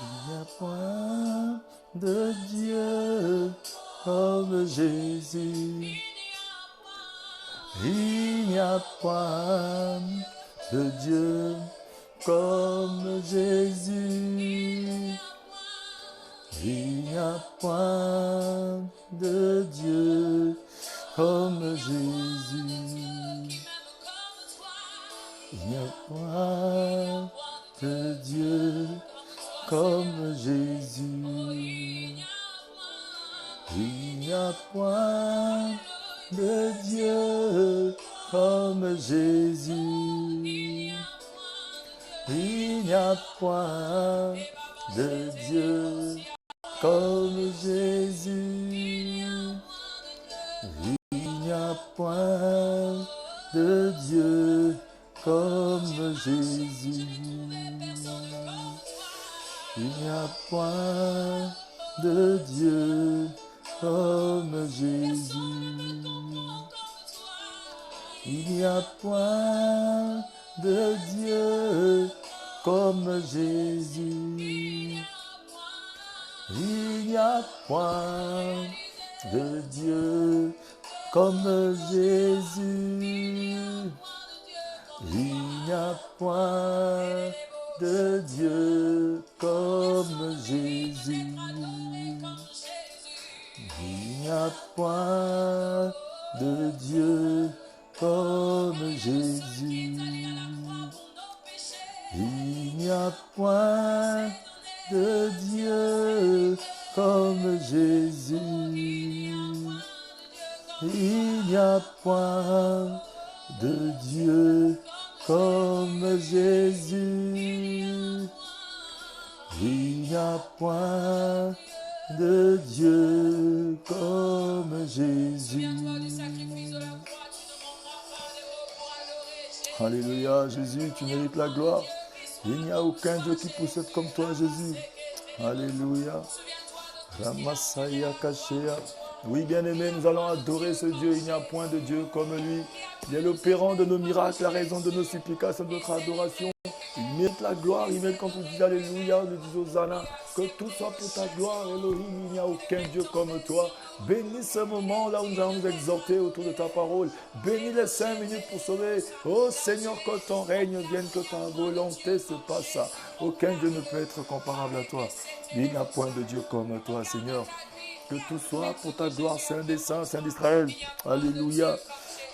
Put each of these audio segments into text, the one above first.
Il n'y a point de Dieu comme Jésus. Il n'y a point de Dieu comme Jésus. Il n'y a point de Dieu comme Jésus. Il n'y a point de Dieu comme Jésus. Il n'y a point de Dieu comme Jésus. Il n'y a point de Dieu comme Jésus. Il n'y a point de Dieu comme Jésus. Il n'y a point de Dieu comme Jésus. Il n'y a point de Dieu comme Jésus. Il n'y a point de Dieu comme Jésus. Il n'y a point de Dieu comme Jésus. Il n'y a point de Dieu comme Jésus. Il n'y a point de Dieu comme Jésus. Il n'y a point de Dieu comme Jésus. Il n'y a point de Dieu comme Jésus. Alléluia, Jésus, tu mérites la gloire. Il n'y a aucun Dieu qui possède comme toi, Jésus. Alléluia. Ramasaya Kashea. Oui, bien-aimés, nous allons adorer ce Dieu. Il n'y a point de Dieu comme lui. Il est l'opérant de nos miracles, la raison de nos supplications, de notre adoration. Il mérite la gloire, il mérite quand on dit Alléluia, on dit Hosanna. Que tout soit pour ta gloire, Elohim, il n'y a aucun Dieu comme toi. Bénis ce moment là où nous allons nous exhorter autour de ta parole. Bénis les 5 minutes pour sauver. Oh Seigneur, que ton règne vienne, que ta volonté se passe. Aucun Dieu ne peut être comparable à toi. Il n'y a point de Dieu comme toi, Seigneur. Que tout soit pour ta gloire, Saint des Saints, Saint d'Israël. Alléluia.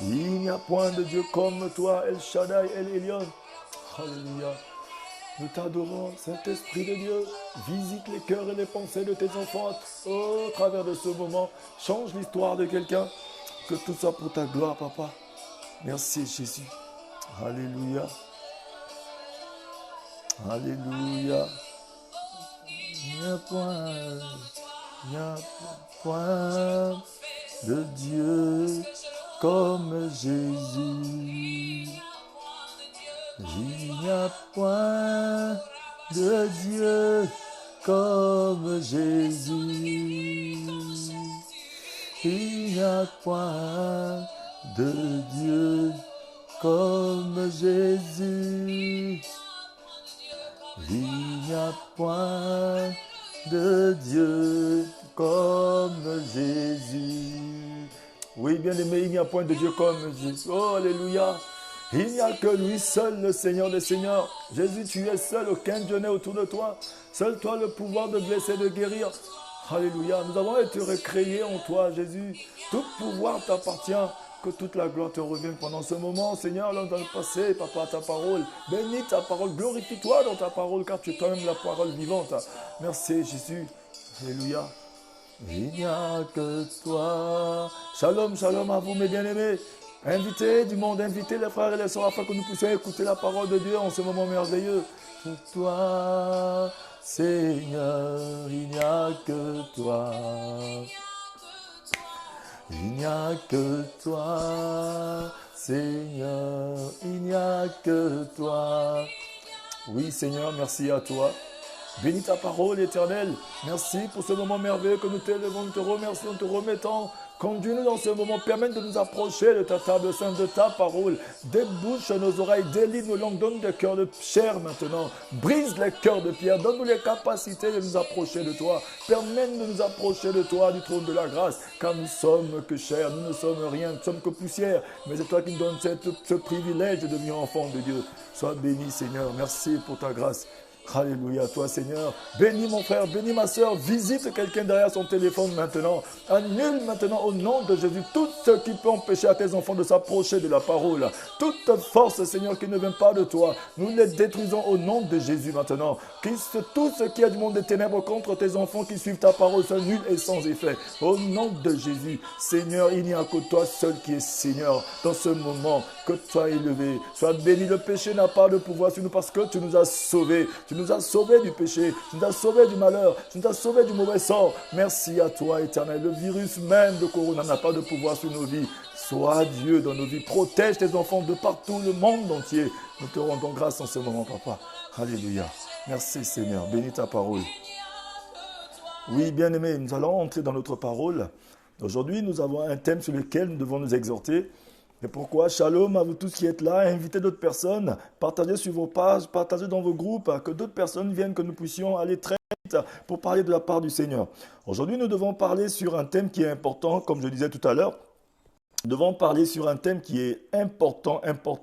Il n'y a point de Dieu comme toi, El Shaddai, El Elyon. Alléluia. Nous t'adorons, Saint-Esprit de Dieu. Visite les cœurs et les pensées de tes enfants. Au travers de ce moment, change l'histoire de quelqu'un. Que tout soit pour ta gloire, Papa. Merci, Jésus. Alléluia. Alléluia. Il n'y a point de Dieu comme Jésus. Il n'y a point de Dieu comme Jésus. Il n'y a point de Dieu comme Jésus. Il n'y a point de Dieu comme Jésus. Oui, bien aimé, il n'y a point de Dieu comme Jésus. Oh, alléluia. Il n'y a que lui seul, le Seigneur des Seigneurs. Jésus, tu es seul, aucun Dieu n'est autour de toi. Seul toi le pouvoir de blesser, de guérir. Alléluia. Nous avons été recréés en toi, Jésus. Tout pouvoir t'appartient. Que toute la gloire te revienne pendant ce moment, Seigneur, là dans le passé, Papa, ta parole. Bénis ta parole, glorifie-toi dans ta parole, car tu es toi-même la parole vivante. Merci, Jésus. Alléluia. Il n'y a que toi. Shalom, shalom à vous, mes bien-aimés. Invitez du monde, invitez les frères et les sœurs afin que nous puissions écouter la parole de Dieu en ce moment merveilleux. Pour toi, Seigneur, il n'y a que toi. Il n'y a que toi, Seigneur, il n'y a que toi. Oui, Seigneur, merci à toi. Bénis ta parole éternelle. Merci pour ce moment merveilleux que nous t'élevons, nous te remercions, nous te remettons Conduis-nous dans ce moment. Permets de nous approcher de ta table sainte, de ta parole. Débouche nos oreilles, délivre nos langues, donne des cœurs de chair maintenant. Brise les cœurs de pierre. Donne-nous les capacités de nous approcher de toi. Permets-nous de nous approcher de toi, du trône de la grâce. Car nous sommes que chair, nous ne sommes rien, nous ne sommes que poussière. Mais c'est toi qui nous donnes ce privilège de devenir enfant de Dieu. Sois béni, Seigneur. Merci pour ta grâce. Alléluia, toi Seigneur. Bénis mon frère, bénis ma soeur. Visite quelqu'un derrière son téléphone maintenant. Annule maintenant au nom de Jésus tout ce qui peut empêcher à tes enfants de s'approcher de la parole. Toute force, Seigneur, qui ne vient pas de toi, nous les détruisons au nom de Jésus maintenant. Tout ce qui est du monde des ténèbres contre tes enfants qui suivent ta parole soit nul et sans effet. Au nom de Jésus, Seigneur, il n'y a que toi seul qui es Seigneur. Dans ce moment, que toi élevé. Sois béni, le péché n'a pas de pouvoir sur nous parce que tu nous as sauvés. Tu nous as sauvés du péché, tu nous as sauvés du malheur, tu nous as sauvés du mauvais sort. Merci à toi, Éternel. Le virus même de Corona n'a pas de pouvoir sur nos vies. Sois Dieu dans nos vies. Protège tes enfants de partout, le monde entier. Nous te rendons grâce en ce moment, Papa. Alléluia. Merci, Seigneur. Bénis ta parole. Oui, bien-aimés, nous allons entrer dans notre parole. Aujourd'hui, nous avons un thème sur lequel nous devons nous exhorter. Et pourquoi? Shalom à vous tous qui êtes là, invitez d'autres personnes, partagez sur vos pages, partagez dans vos groupes, que d'autres personnes viennent, que nous puissions aller très vite pour parler de la part du Seigneur. Aujourd'hui, nous devons parler sur un thème qui est important, comme je disais tout à l'heure. Nous devons parler sur un thème qui est important,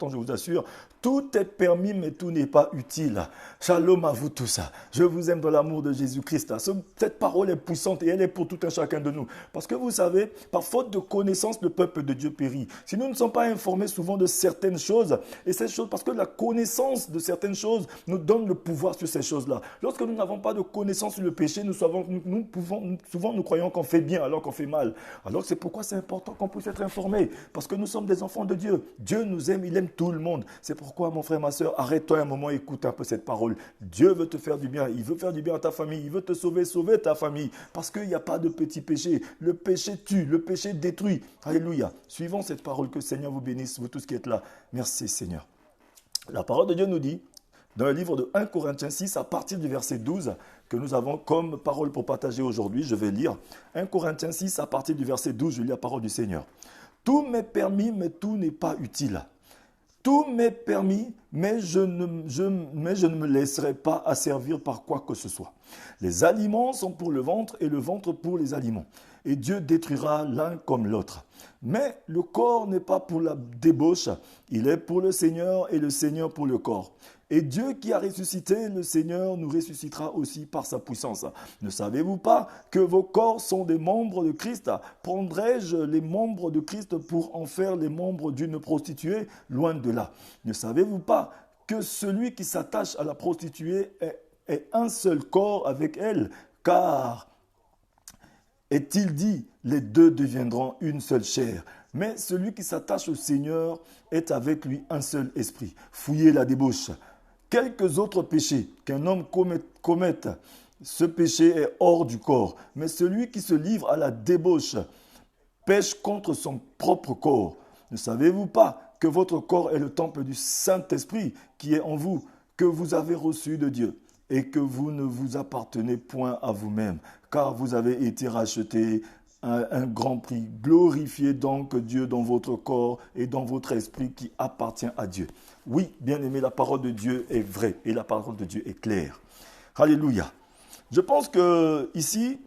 je vous assure. Tout est permis, mais tout n'est pas utile. Shalom à vous tous. Je vous aime dans l'amour de Jésus-Christ. Cette parole est puissante et elle est pour tout un chacun de nous. Parce que vous savez, par faute de connaissance, le peuple de Dieu périt. Si nous ne sommes pas informés souvent de certaines choses, et ces choses, parce que la connaissance de certaines choses nous donne le pouvoir sur ces choses-là. Lorsque nous n'avons pas de connaissance sur le péché, souvent nous croyons qu'on fait bien alors qu'on fait mal. Alors c'est pourquoi c'est important qu'on puisse être informé. Parce que nous sommes des enfants de Dieu. Dieu nous aime, il aime tout le monde. C'est pourquoi, mon frère, ma soeur, arrête-toi un moment, écoute un peu cette parole. Dieu veut te faire du bien, il veut faire du bien à ta famille, il veut te sauver ta famille. Parce qu'il n'y a pas de petit péché. Le péché tue, le péché détruit. Alléluia. Suivons cette parole, que le Seigneur vous bénisse, vous tous qui êtes là. Merci, Seigneur. La parole de Dieu nous dit, dans le livre de 1 Corinthiens 6, à partir du verset 12, que nous avons comme parole pour partager aujourd'hui, je vais lire. 1 Corinthiens 6, à partir du verset 12, je lis la parole du Seigneur. Tout m'est permis, mais tout n'est pas utile. Tout m'est permis, mais je ne me laisserai pas asservir par quoi que ce soit. Les aliments sont pour le ventre et le ventre pour les aliments. Et Dieu détruira l'un comme l'autre. Mais le corps n'est pas pour la débauche, il est pour le Seigneur et le Seigneur pour le corps. Et Dieu qui a ressuscité le Seigneur nous ressuscitera aussi par sa puissance. Ne savez-vous pas que vos corps sont des membres de Christ? Prendrai-je les membres de Christ pour en faire les membres d'une prostituée? Loin de là. Ne savez-vous pas que celui qui s'attache à la prostituée est un seul corps avec elle? Car, est-il dit, les deux deviendront une seule chair. Mais celui qui s'attache au Seigneur est avec lui un seul esprit. Fouillez la débauche. Quelques autres péchés qu'un homme commette, ce péché est hors du corps. Mais celui qui se livre à la débauche pêche contre son propre corps. Ne savez-vous pas que votre corps est le temple du Saint-Esprit qui est en vous, que vous avez reçu de Dieu et que vous ne vous appartenez point à vous-même, car vous avez été rachetés un grand prix. Glorifiez donc Dieu dans votre corps et dans votre esprit qui appartient à Dieu. Oui, bien-aimé, la parole de Dieu est vraie et la parole de Dieu est claire. Alléluia. Je pense que ici,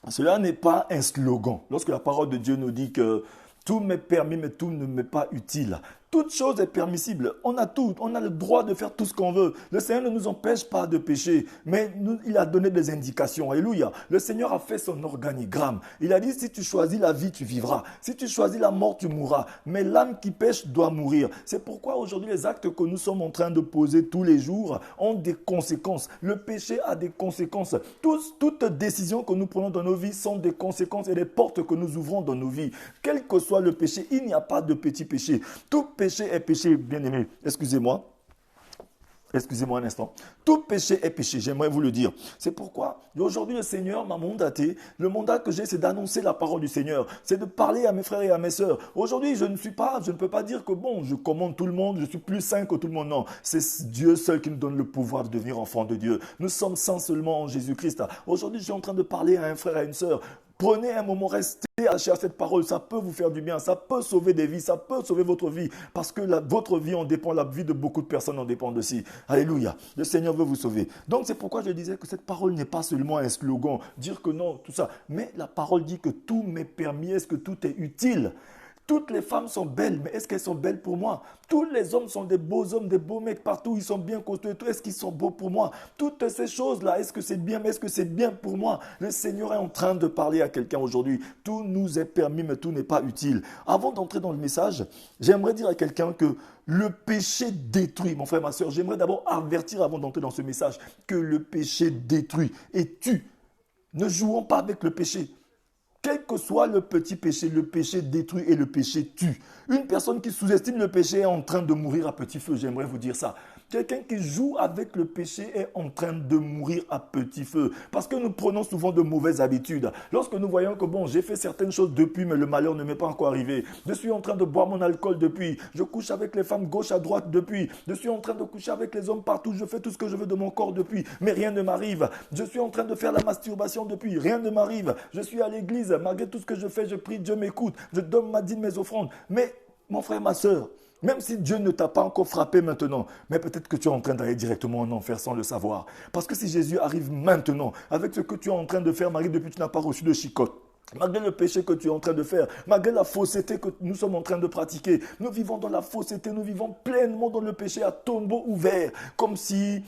cela n'est pas un slogan. Lorsque la parole de Dieu nous dit que tout m'est permis, mais tout ne m'est pas utile. Toute chose est permissible. On a tout. On a le droit de faire tout ce qu'on veut. Le Seigneur ne nous empêche pas de pécher. Mais il a donné des indications. Alléluia. Le Seigneur a fait son organigramme. Il a dit, si tu choisis la vie, tu vivras. Si tu choisis la mort, tu mourras. Mais l'âme qui pêche doit mourir. C'est pourquoi aujourd'hui, les actes que nous sommes en train de poser tous les jours ont des conséquences. Le péché a des conséquences. Toutes décisions que nous prenons dans nos vies sont des conséquences et des portes que nous ouvrons dans nos vies. Quel que soit le péché, il n'y a pas de petit péché. Tout péché est péché, bien-aimé. Excusez-moi un instant. Tout péché est péché, j'aimerais vous le dire. C'est pourquoi aujourd'hui le Seigneur m'a mandaté. Le mandat que j'ai, c'est d'annoncer la parole du Seigneur. C'est de parler à mes frères et à mes sœurs. Aujourd'hui, je ne peux pas dire que je commande tout le monde, je suis plus saint que tout le monde. Non, c'est Dieu seul qui nous donne le pouvoir de devenir enfant de Dieu. Nous sommes saints seulement en Jésus-Christ. Aujourd'hui, je suis en train de parler à un frère et à une sœur. Prenez un moment, restez attachés à cette parole. Ça peut vous faire du bien, ça peut sauver des vies, ça peut sauver votre vie. Parce que votre vie en dépend, la vie de beaucoup de personnes en dépend aussi. Alléluia. Le Seigneur veut vous sauver. Donc c'est pourquoi je disais que cette parole n'est pas seulement un slogan, dire que non, tout ça. Mais la parole dit que tout m'est permis, est-ce que tout est utile? Toutes les femmes sont belles, mais est-ce qu'elles sont belles pour moi? Tous les hommes sont des beaux hommes, des beaux mecs partout, ils sont bien costauds et tout. Est-ce qu'ils sont beaux pour moi? Toutes ces choses-là, est-ce que c'est bien, mais est-ce que c'est bien pour moi? Le Seigneur est en train de parler à quelqu'un aujourd'hui. Tout nous est permis, mais tout n'est pas utile. Avant d'entrer dans le message, j'aimerais dire à quelqu'un que le péché détruit, mon frère, ma soeur. J'aimerais d'abord avertir avant d'entrer dans ce message que le péché détruit et tue. Ne jouons pas avec le péché. Quel que soit le péché détruit et le péché tue. Une personne qui sous-estime le péché est en train de mourir à petit feu, j'aimerais vous dire ça. Quelqu'un qui joue avec le péché est en train de mourir à petit feu. Parce que nous prenons souvent de mauvaises habitudes. Lorsque nous voyons que bon, j'ai fait certaines choses depuis, mais le malheur ne m'est pas encore arrivé. Je suis en train de boire mon alcool depuis. Je couche avec les femmes gauche à droite depuis. Je suis en train de coucher avec les hommes partout. Je fais tout ce que je veux de mon corps depuis, mais rien ne m'arrive. Je suis en train de faire la masturbation depuis. Rien ne m'arrive. Je suis à l'église. Malgré tout ce que je fais, je prie, Dieu m'écoute. Je donne ma dîme, mes offrandes. Mais mon frère, ma soeur, même si Dieu ne t'a pas encore frappé maintenant, mais peut-être que tu es en train d'aller directement en enfer sans le savoir. Parce que si Jésus arrive maintenant, avec ce que tu es en train de faire, Marie, depuis que tu n'as pas reçu de chicotte, malgré le péché que tu es en train de faire, malgré la fausseté que nous sommes en train de pratiquer, nous vivons dans la fausseté, nous vivons pleinement dans le péché à tombeau ouvert, comme s'il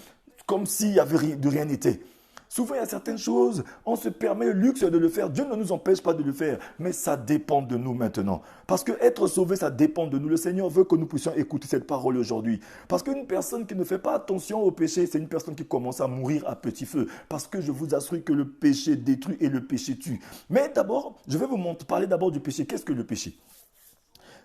y avait de rien n'était. Souvent, il y a certaines choses, on se permet le luxe de le faire. Dieu ne nous empêche pas de le faire, mais ça dépend de nous maintenant. Parce que être sauvé, ça dépend de nous. Le Seigneur veut que nous puissions écouter cette parole aujourd'hui. Parce qu'une personne qui ne fait pas attention au péché, c'est une personne qui commence à mourir à petit feu. Parce que je vous assure que le péché détruit et le péché tue. Mais d'abord, je vais vous parler d'abord du péché. Qu'est-ce que le péché ?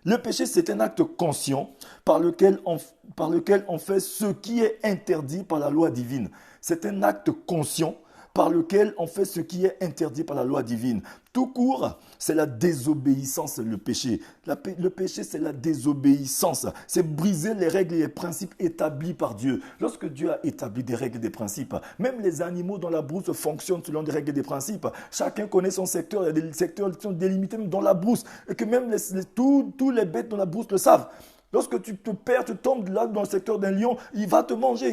Le péché, c'est un acte conscient par lequel on fait ce qui est interdit par la loi divine. C'est un acte conscient par lequel on fait ce qui est interdit par la loi divine. Tout court, c'est la désobéissance, le péché. Le péché, c'est la désobéissance. C'est briser les règles et les principes établis par Dieu. Lorsque Dieu a établi des règles et des principes, même les animaux dans la brousse fonctionnent selon des règles et des principes. Chacun connaît son secteur. Il y a des secteurs qui sont délimités même dans la brousse. Et que même tous les bêtes dans la brousse le savent. Lorsque tu te perds, tu tombes là dans le secteur d'un lion, il va te manger.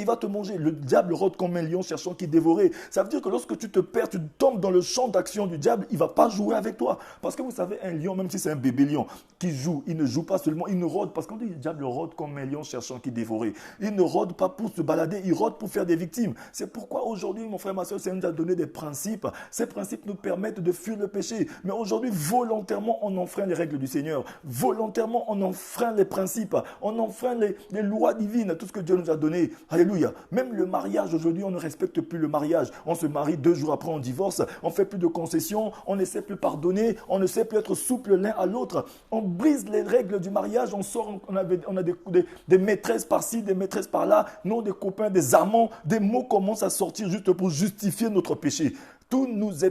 Le diable rôde comme un lion cherchant qui dévorer. Ça veut dire que lorsque tu te perds, tu tombes dans le champ d'action du diable, il ne va pas jouer avec toi. Parce que vous savez, un lion, même si c'est un bébé lion, qui joue, il ne joue pas seulement, il ne rôde. Parce qu'on dit que le diable rôde comme un lion cherchant qui dévorer. Il ne rôde pas pour se balader, il rôde pour faire des victimes. C'est pourquoi aujourd'hui, mon frère, ma soeur, le Seigneur nous a donné des principes. Ces principes nous permettent de fuir le péché. Mais aujourd'hui, volontairement, on enfreint les règles du Seigneur. Volontairement, on enfreint les principes. On enfreint les lois divines, tout ce que Dieu nous a donné. Alléluia. Même le mariage, aujourd'hui, on ne respecte plus le mariage. On se marie 2 jours après, on divorce. On ne fait plus de concessions. On ne sait plus pardonner. On ne sait plus être souple l'un à l'autre. On brise les règles du mariage. On sort, on a des maîtresses par-ci, des maîtresses par-là. Non, des copains, des amants. Des mots commencent à sortir juste pour justifier notre péché. Tout nous est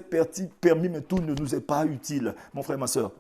permis, mais tout ne nous est pas utile. Mon frère, ma soeur.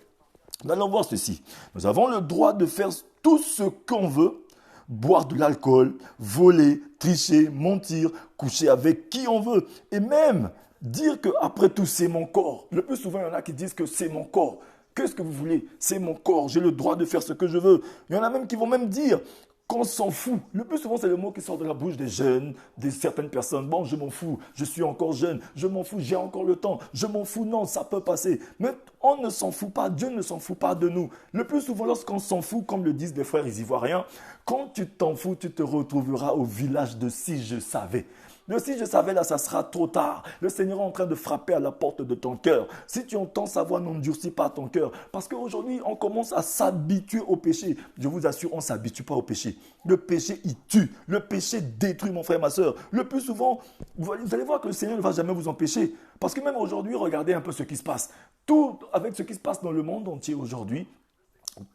Nous allons voir ceci. Nous avons le droit de faire tout ce qu'on veut, boire de l'alcool, voler, tricher, mentir, coucher avec qui on veut et même dire que après tout c'est mon corps. Le plus souvent, il y en a qui disent que c'est mon corps. Qu'est-ce que vous voulez? C'est mon corps, j'ai le droit de faire ce que je veux. Il y en a même qui vont même dire qu'on s'en fout. Le plus souvent, c'est le mot qui sort de la bouche des jeunes, de certaines personnes. Bon, je m'en fous, je suis encore jeune, je m'en fous, j'ai encore le temps, je m'en fous, non, ça peut passer. Mais on ne s'en fout pas, Dieu ne s'en fout pas de nous. Le plus souvent, lorsqu'on s'en fout, comme le disent les frères ivoiriens, quand tu t'en fous, tu te retrouveras au village de Si je savais. Mais si je savais, là, ça sera trop tard. Le Seigneur est en train de frapper à la porte de ton cœur. Si tu entends sa voix, n'endurcis pas ton cœur. Parce qu'aujourd'hui, on commence à s'habituer au péché. Je vous assure, on ne s'habitue pas au péché. Le péché, il tue. Le péché détruit, mon frère, ma soeur. Le plus souvent, vous allez voir que le Seigneur ne va jamais vous empêcher. Parce que même aujourd'hui, regardez un peu ce qui se passe. Tout avec ce qui se passe dans le monde entier aujourd'hui,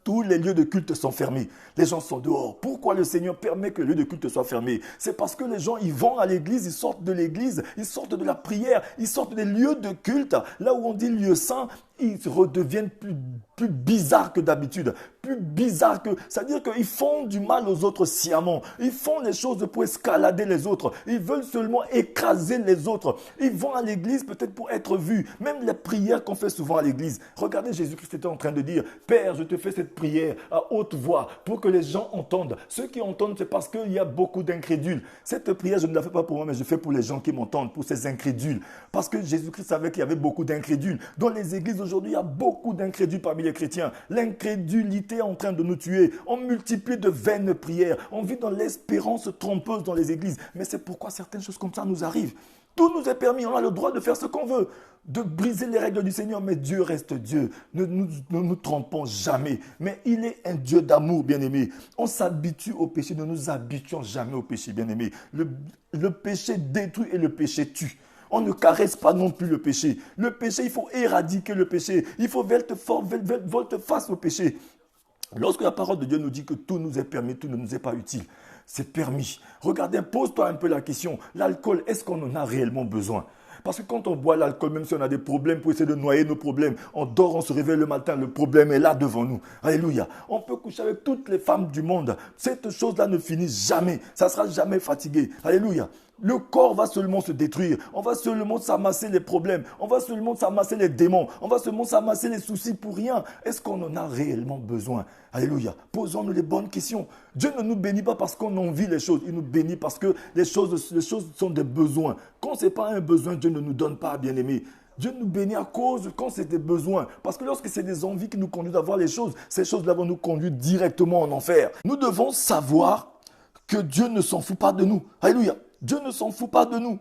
tous les lieux de culte sont fermés. Les gens sont dehors. Pourquoi le Seigneur permet que les lieux de culte soient fermés? C'est parce que les gens, ils vont à l'église, ils sortent de l'église, ils sortent de la prière, ils sortent des lieux de culte, là où on dit lieu saint, ils redeviennent plus bizarres que d'habitude. Plus bizarres que... C'est-à-dire qu'ils font du mal aux autres sciemment. Ils font les choses pour escalader les autres. Ils veulent seulement écraser les autres. Ils vont à l'église peut-être pour être vus. Même les prières qu'on fait souvent à l'église. Regardez, Jésus-Christ était en train de dire, Père, je te fais cette prière à haute voix pour que les gens entendent. Ceux qui entendent, c'est parce qu'il y a beaucoup d'incrédules. Cette prière, je ne la fais pas pour moi, mais je fais pour les gens qui m'entendent, pour ces incrédules. Parce que Jésus-Christ savait qu'il y avait beaucoup d'incrédules. Dans les églises aujourd'hui, il y a beaucoup d'incrédules parmi les chrétiens. L'incrédulité est en train de nous tuer. On multiplie de vaines prières. On vit dans l'espérance trompeuse dans les églises. Mais c'est pourquoi certaines choses comme ça nous arrivent. Tout nous est permis. On a le droit de faire ce qu'on veut. De briser les règles du Seigneur. Mais Dieu reste Dieu. Ne nous trompons jamais. Mais il est un Dieu d'amour, bien-aimé. On s'habitue au péché. Ne nous habituons jamais au péché, bien-aimé. Le péché détruit et le péché tue. On ne caresse pas non plus le péché. Le péché, il faut éradiquer le péché. Il faut volte-face au péché. Lorsque la parole de Dieu nous dit que tout nous est permis, tout ne nous est pas utile, c'est permis. Regardez, pose-toi un peu la question. L'alcool, est-ce qu'on en a réellement besoin? Parce que quand on boit l'alcool, même si on a des problèmes pour essayer de noyer nos problèmes, on dort, on se réveille le matin, le problème est là devant nous. Alléluia. On peut coucher avec toutes les femmes du monde. Cette chose-là ne finit jamais. Ça ne sera jamais fatigué. Alléluia. Le corps va seulement se détruire. On va seulement s'amasser les problèmes. On va seulement s'amasser les démons. On va seulement s'amasser les soucis pour rien. Est-ce qu'on en a réellement besoin? Alléluia. Posons-nous les bonnes questions. Dieu ne nous bénit pas parce qu'on envie les choses. Il nous bénit parce que les choses sont des besoins. Quand ce n'est pas un besoin, Dieu ne nous donne pas, bien-aimés. Dieu nous bénit à cause quand c'est des besoins. Parce que lorsque c'est des envies qui nous conduisent à voir les choses, ces choses-là vont nous conduire directement en enfer. Nous devons savoir que Dieu ne s'en fout pas de nous. Alléluia. Dieu ne s'en fout pas de nous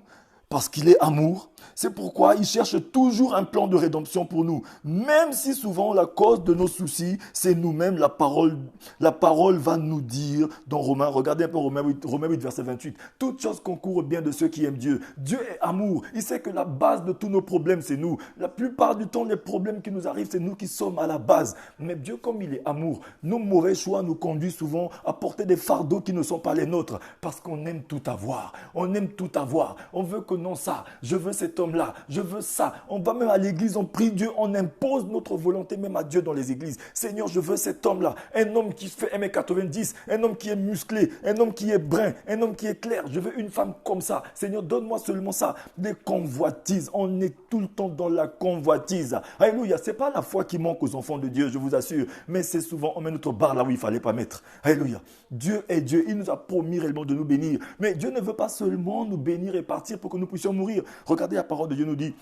parce qu'il est amour. C'est pourquoi il cherche toujours un plan de rédemption pour nous. Même si souvent la cause de nos soucis, c'est nous-mêmes. La parole va nous dire dans Romains, regardez un peu Romains 8, verset 28. Toute chose concourt au bien de ceux qui aiment Dieu. Dieu est amour. Il sait que la base de tous nos problèmes, c'est nous. La plupart du temps, les problèmes qui nous arrivent, c'est nous qui sommes à la base. Mais Dieu, comme il est amour, nos mauvais choix nous conduisent souvent à porter des fardeaux qui ne sont pas les nôtres. Parce qu'on aime tout avoir. On aime tout avoir. On veut que non ça. Je veux cet homme-là. Je veux ça. On va même à l'église, on prie Dieu, on impose notre volonté même à Dieu dans les églises. Seigneur, je veux cet homme-là. Un homme qui fait 1m90, un homme qui est musclé, un homme qui est brun, un homme qui est clair. Je veux une femme comme ça. Seigneur, donne-moi seulement ça. Des convoitises. On est tout le temps dans la convoitise. Alléluia. Ce n'est pas la foi qui manque aux enfants de Dieu, je vous assure. Mais c'est souvent, on met notre barre là où il ne fallait pas mettre. Alléluia. Dieu est Dieu. Il nous a promis réellement de nous bénir. Mais Dieu ne veut pas seulement nous bénir et partir pour que nous puissions mourir. Regardez, la parole de Dieu nous dit,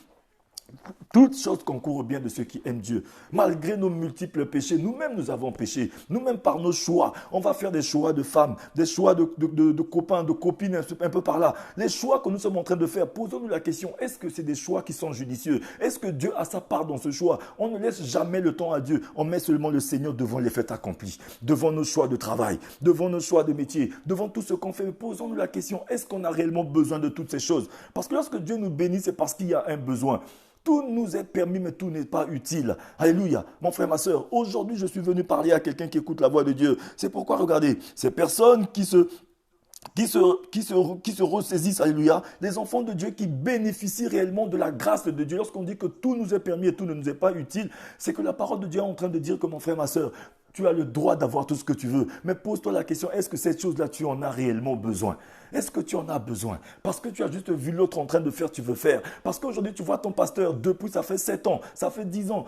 toutes choses concourent au bien de ceux qui aiment Dieu. Malgré nos multiples péchés, nous-mêmes nous avons péché. Nous-mêmes par nos choix, on va faire des choix de femmes, des choix de copains, de copines, un peu par là. Les choix que nous sommes en train de faire, posons-nous la question, est-ce que c'est des choix qui sont judicieux? Est-ce que Dieu a sa part dans ce choix? On ne laisse jamais le temps à Dieu. On met seulement le Seigneur devant les faits accomplis, devant nos choix de travail, devant nos choix de métier, devant tout ce qu'on fait. Posons-nous la question, est-ce qu'on a réellement besoin de toutes ces choses? Parce que lorsque Dieu nous bénit, c'est parce qu'il y a un besoin. Tout nous est permis, mais tout n'est pas utile. Alléluia. Mon frère, ma soeur, aujourd'hui, je suis venu parler à quelqu'un qui écoute la voix de Dieu. C'est pourquoi, regardez, ces personnes qui se ressaisissent, alléluia, les enfants de Dieu qui bénéficient réellement de la grâce de Dieu. Lorsqu'on dit que tout nous est permis et tout ne nous est pas utile, c'est que la parole de Dieu est en train de dire que, mon frère, ma soeur, tu as le droit d'avoir tout ce que tu veux. Mais pose-toi la question, est-ce que cette chose-là, tu en as réellement besoin? Est-ce que tu en as besoin? Parce que tu as juste vu l'autre en train de faire, tu veux faire. Parce qu'aujourd'hui, tu vois ton pasteur, depuis, ça fait 7 ans, ça fait 10 ans.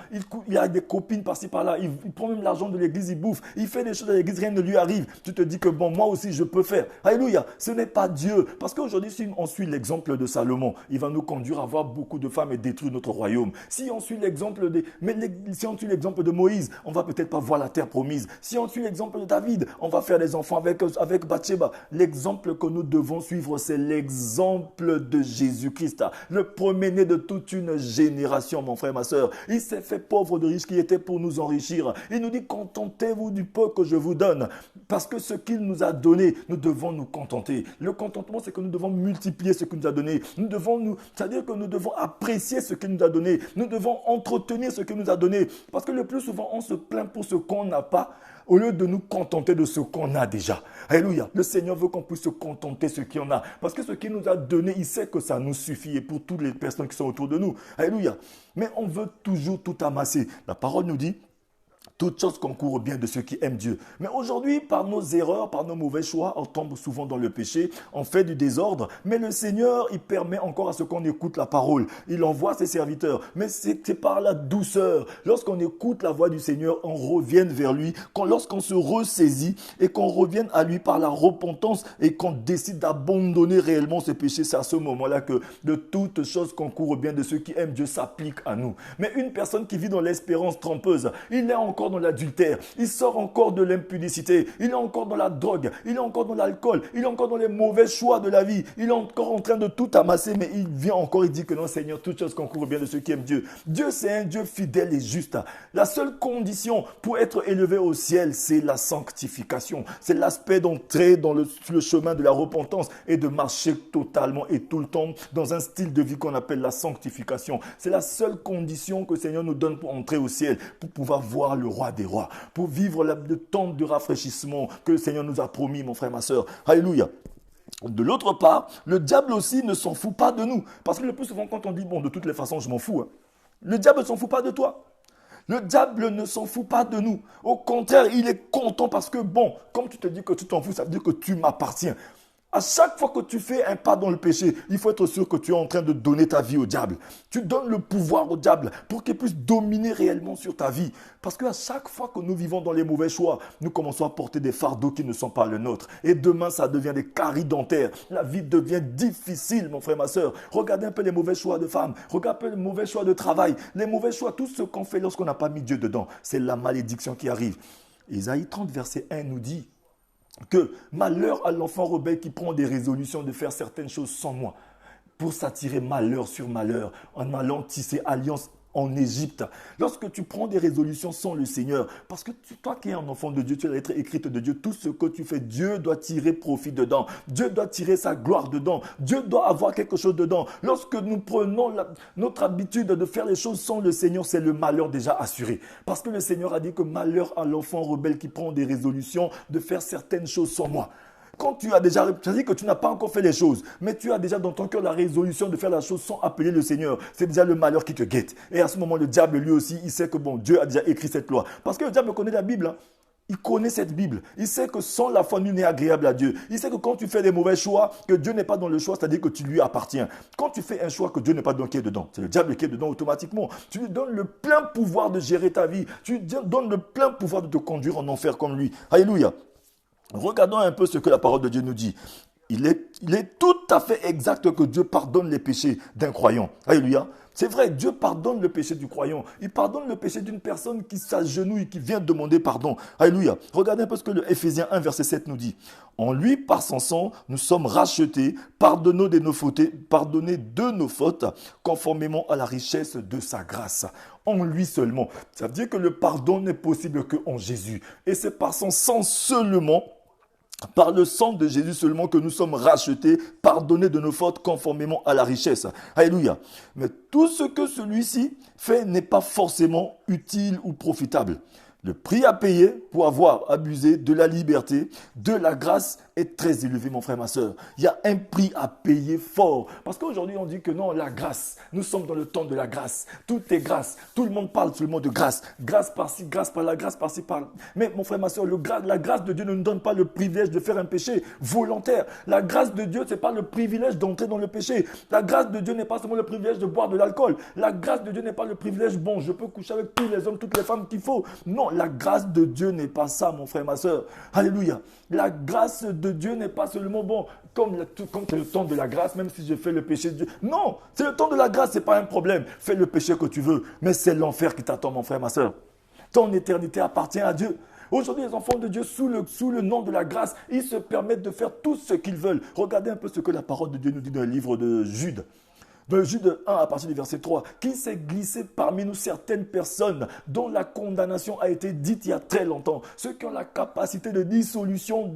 Il a des copines par-ci, par-là. Il prend même l'argent de l'église, il bouffe. Il fait des choses à l'église, rien ne lui arrive. Tu te dis que bon, moi aussi, je peux faire. Alléluia. Ce n'est pas Dieu. Parce qu'aujourd'hui, si on suit l'exemple de Salomon, il va nous conduire à avoir beaucoup de femmes et détruire notre royaume. Si on suit l'exemple de Moïse, on va peut-être pas voir la terre promise. Si on suit l'exemple de David, on va faire des enfants avec Bathsheba. L'exemple que nous devons suivre, c'est l'exemple de Jésus-Christ, le premier-né de toute une génération, mon frère, ma soeur. Il s'est fait pauvre de riche qui était pour nous enrichir. Il nous dit, contentez-vous du peu que je vous donne. Parce que ce qu'il nous a donné, nous devons nous contenter. Le contentement, c'est que nous devons multiplier ce qu'il nous a donné. C'est-à-dire que nous devons apprécier ce qu'il nous a donné. Nous devons entretenir ce qu'il nous a donné. Parce que le plus souvent, on se plaint pour ce qu'on n'a pas, Au lieu de nous contenter de ce qu'on a déjà. Alléluia. Le Seigneur veut qu'on puisse se contenter de ce qu'il y en a. Parce que ce qu'il nous a donné, il sait que ça nous suffit. Et pour toutes les personnes qui sont autour de nous. Alléluia. Mais on veut toujours tout amasser. La parole nous dit, toutes choses concourent bien de ceux qui aiment Dieu. Mais aujourd'hui, par nos erreurs, par nos mauvais choix, on tombe souvent dans le péché, on fait du désordre. Mais le Seigneur, il permet encore à ce qu'on écoute la parole. Il envoie ses serviteurs. Mais c'est par la douceur. Lorsqu'on écoute la voix du Seigneur, on revient vers lui. Lorsqu'on se ressaisit et qu'on revienne à lui par la repentance et qu'on décide d'abandonner réellement ce péché, c'est à ce moment-là que de toutes choses concourent bien de ceux qui aiment Dieu s'applique à nous. Mais une personne qui vit dans l'espérance trompeuse, il est encore dans l'adultère, il sort encore de l'impudicité, il est encore dans la drogue, il est encore dans l'alcool, il est encore dans les mauvais choix de la vie, il est encore en train de tout amasser, mais il vient encore, il dit que non Seigneur, toutes choses concourent bien de ceux qui aiment Dieu. Dieu c'est un Dieu fidèle et juste. La seule condition pour être élevé au ciel, c'est la sanctification. C'est l'aspect d'entrer dans le chemin de la repentance et de marcher totalement et tout le temps dans un style de vie qu'on appelle la sanctification. C'est la seule condition que le Seigneur nous donne pour entrer au ciel, pour pouvoir voir le roi des rois, pour vivre le temps de rafraîchissement que le Seigneur nous a promis, mon frère, ma soeur. Alléluia. De l'autre part, le diable aussi ne s'en fout pas de nous. Parce que le plus souvent, quand on dit, bon, de toutes les façons, je m'en fous, le diable ne s'en fout pas de toi. Le diable ne s'en fout pas de nous. Au contraire, il est content parce que, bon, comme tu te dis que tu t'en fous, ça veut dire que tu m'appartiens. À chaque fois que tu fais un pas dans le péché, il faut être sûr que tu es en train de donner ta vie au diable. Tu donnes le pouvoir au diable pour qu'il puisse dominer réellement sur ta vie. Parce qu'à chaque fois que nous vivons dans les mauvais choix, nous commençons à porter des fardeaux qui ne sont pas les nôtres. Et demain, ça devient des caries dentaires. La vie devient difficile, mon frère, ma soeur. Regardez un peu les mauvais choix de femmes. Regardez un peu les mauvais choix de travail. Les mauvais choix, tout ce qu'on fait lorsqu'on n'a pas mis Dieu dedans. C'est la malédiction qui arrive. Isaïe 30, verset 1 nous dit que malheur à l'enfant rebelle qui prend des résolutions de faire certaines choses sans moi, pour s'attirer malheur sur malheur, en allant tisser alliance en Égypte. Lorsque tu prends des résolutions sans le Seigneur, parce que toi qui es un enfant de Dieu, tu as la lettre écrite de Dieu, tout ce que tu fais, Dieu doit tirer profit dedans. Dieu doit tirer sa gloire dedans. Dieu doit avoir quelque chose dedans. Lorsque nous prenons notre habitude de faire les choses sans le Seigneur, c'est le malheur déjà assuré. Parce que le Seigneur a dit que malheur à l'enfant rebelle qui prend des résolutions de faire certaines choses sans moi. Quand tu as déjà, c'est-à-dire que tu n'as pas encore fait les choses, mais tu as déjà dans ton cœur la résolution de faire la chose sans appeler le Seigneur, c'est déjà le malheur qui te guette. Et à ce moment, le diable, lui aussi, il sait que bon, Dieu a déjà écrit cette loi. Parce que le diable connaît la Bible, Il connaît cette Bible. Il sait que sans la foi, nul n'est agréable à Dieu. Il sait que quand tu fais des mauvais choix, que Dieu n'est pas dans le choix, c'est-à-dire que tu lui appartiens. Quand tu fais un choix que Dieu n'est pas dans qui est dedans, c'est le diable qui est dedans automatiquement. Tu lui donnes le plein pouvoir de gérer ta vie. Tu lui donnes le plein pouvoir de te conduire en enfer comme lui. Alléluia. Regardons un peu ce que la parole de Dieu nous dit. Il est tout à fait exact que Dieu pardonne les péchés d'un croyant. Alléluia. C'est vrai, Dieu pardonne le péché du croyant. Il pardonne le péché d'une personne qui s'agenouille, qui vient demander pardon. Alléluia. Regardez un peu ce que le Éphésiens 1, verset 7 nous dit. En lui, par son sang, nous sommes rachetés, pardonnés de nos fautes, conformément à la richesse de sa grâce. En lui seulement. Ça veut dire que le pardon n'est possible qu'en Jésus. Et c'est par son sang seulement, par le sang de Jésus seulement que nous sommes rachetés, pardonnés de nos fautes conformément à la richesse. Alléluia. Mais tout ce que celui-ci fait n'est pas forcément utile ou profitable. Le prix à payer pour avoir abusé de la liberté, de la grâce est très élevé, mon frère, ma soeur. Il y a un prix à payer fort. Parce qu'aujourd'hui, on dit que non, la grâce. Nous sommes dans le temps de la grâce. Tout est grâce. Tout le monde parle seulement de grâce. Grâce par-ci, grâce par-là, grâce par-ci, par-là. Mais mon frère, ma soeur, la grâce de Dieu ne nous donne pas le privilège de faire un péché volontaire. La grâce de Dieu, ce n'est pas le privilège d'entrer dans le péché. La grâce de Dieu n'est pas seulement le privilège de boire de l'alcool. La grâce de Dieu n'est pas le privilège, bon, je peux coucher avec tous les hommes, toutes les femmes qu'il faut. Non, la grâce de Dieu n'est pas ça, mon frère, ma soeur. Alléluia. La grâce de Dieu n'est pas seulement bon, comme c'est le temps de la grâce, même si je fais le péché de Dieu. Non, c'est le temps de la grâce, ce n'est pas un problème. Fais le péché que tu veux, mais c'est l'enfer qui t'attend, mon frère, ma soeur. Ton éternité appartient à Dieu. Aujourd'hui, les enfants de Dieu, sous le nom de la grâce, ils se permettent de faire tout ce qu'ils veulent. Regardez un peu ce que la parole de Dieu nous dit dans le livre de Jude. De Jude 1 à partir du verset 3, qu'il s'est glissé parmi nous certaines personnes dont la condamnation a été dite il y a très longtemps, ceux qui ont la capacité de dissolution,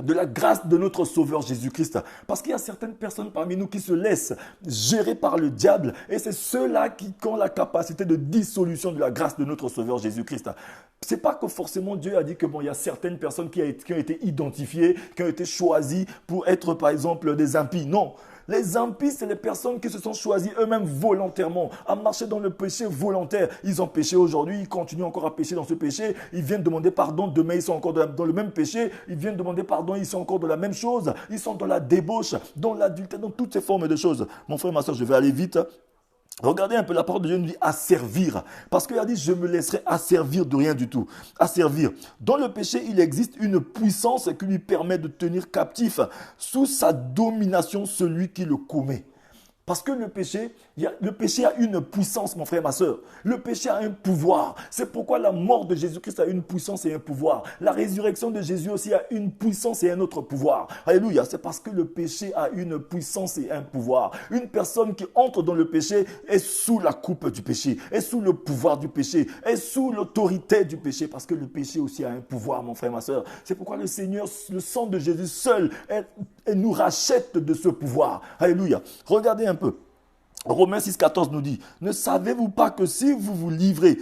de la grâce de notre Sauveur Jésus-Christ. Parce qu'il y a certaines personnes parmi nous qui se laissent gérer par le diable et c'est ceux-là qui ont la capacité de dissolution de la grâce de notre Sauveur Jésus-Christ. C'est pas que forcément Dieu a dit que bon, il y a certaines personnes qui ont été identifiées, qui ont été choisies pour être par exemple des impies. Non. Les impies, c'est les personnes qui se sont choisies eux-mêmes volontairement à marcher dans le péché volontaire. Ils ont péché aujourd'hui, ils continuent encore à pécher dans ce péché. Ils viennent demander pardon, demain ils sont encore dans le même péché. Ils viennent demander pardon, ils sont encore dans la même chose. Ils sont dans la débauche, dans l'adultère, dans toutes ces formes de choses. Mon frère, ma soeur, je vais aller vite. Regardez un peu la parole de Dieu nous dit asservir. Parce qu'il a dit je me laisserai asservir de rien du tout. Asservir. Dans le péché, il existe une puissance qui lui permet de tenir captif sous sa domination celui qui le commet. Parce que le péché a une puissance, mon frère, ma soeur. Le péché a un pouvoir. C'est pourquoi la mort de Jésus-Christ a une puissance et un pouvoir. La résurrection de Jésus aussi a une puissance et un autre pouvoir. Alléluia. C'est parce que le péché a une puissance et un pouvoir. Une personne qui entre dans le péché est sous la coupe du péché, est sous le pouvoir du péché, est sous l'autorité du péché. Parce que le péché aussi a un pouvoir, mon frère, ma soeur. C'est pourquoi le Seigneur, le sang de Jésus seul, nous rachète de ce pouvoir. Alléluia. Regardez un peu. Romains 6,14 nous dit, ne savez-vous pas que si vous vous livrez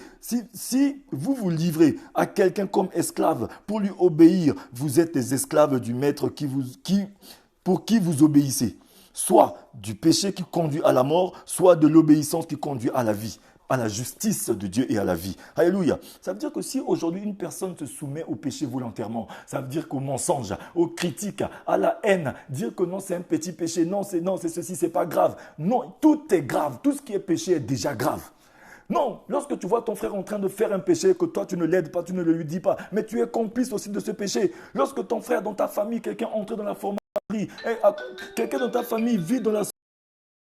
à quelqu'un comme esclave pour lui obéir, vous êtes des esclaves du maître pour qui vous obéissez, soit du péché qui conduit à la mort, soit de l'obéissance qui conduit à la vie, à la justice de Dieu et à la vie. Alléluia. Ça veut dire que si aujourd'hui une personne se soumet au péché volontairement, ça veut dire qu'au mensonge, aux critiques, à la haine, dire que non c'est un petit péché, non c'est ceci, c'est pas grave. Non, tout est grave. Tout ce qui est péché est déjà grave. Non, lorsque tu vois ton frère en train de faire un péché, que toi tu ne l'aides pas, tu ne le lui dis pas, mais tu es complice aussi de ce péché. Lorsque ton frère dans ta famille, quelqu'un entre dans la formaterie, quelqu'un dans ta famille vit dans la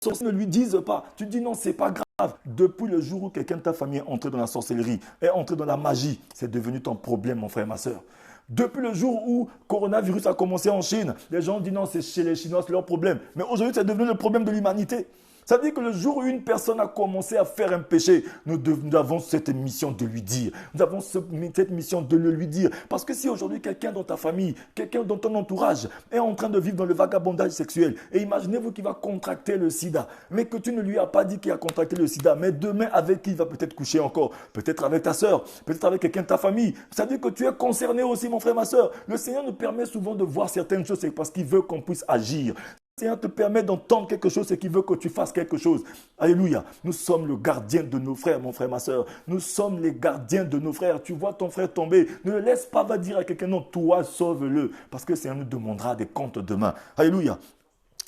sorcellerie, ne lui disent pas, tu dis non, c'est pas grave. Depuis le jour où quelqu'un de ta famille est entré dans la sorcellerie, est entré dans la magie, c'est devenu ton problème, mon frère, ma soeur. Depuis le jour où le coronavirus a commencé en Chine, les gens disent non, c'est chez les Chinois, c'est leur problème. Mais aujourd'hui, c'est devenu le problème de l'humanité. Ça veut dire que le jour où une personne a commencé à faire un péché, nous avons cette mission de lui dire. Nous avons cette mission de le lui dire. Parce que si aujourd'hui quelqu'un dans ta famille, quelqu'un dans ton entourage est en train de vivre dans le vagabondage sexuel, et imaginez-vous qu'il va contracter le sida, mais que tu ne lui as pas dit qu'il a contracté le sida, mais demain avec qui il va peut-être coucher encore, peut-être avec ta soeur, peut-être avec quelqu'un de ta famille. Ça veut dire que tu es concerné aussi, mon frère, ma soeur. Le Seigneur nous permet souvent de voir certaines choses, c'est parce qu'il veut qu'on puisse agir. Le Seigneur te permet d'entendre quelque chose, c'est qu'il veut que tu fasses quelque chose. Alléluia. Nous sommes le gardien de nos frères, mon frère, ma soeur. Nous sommes les gardiens de nos frères. Tu vois ton frère tomber, ne le laisse pas, va dire à quelqu'un, non, toi, sauve-le. Parce que le Seigneur nous demandera des comptes demain. Alléluia.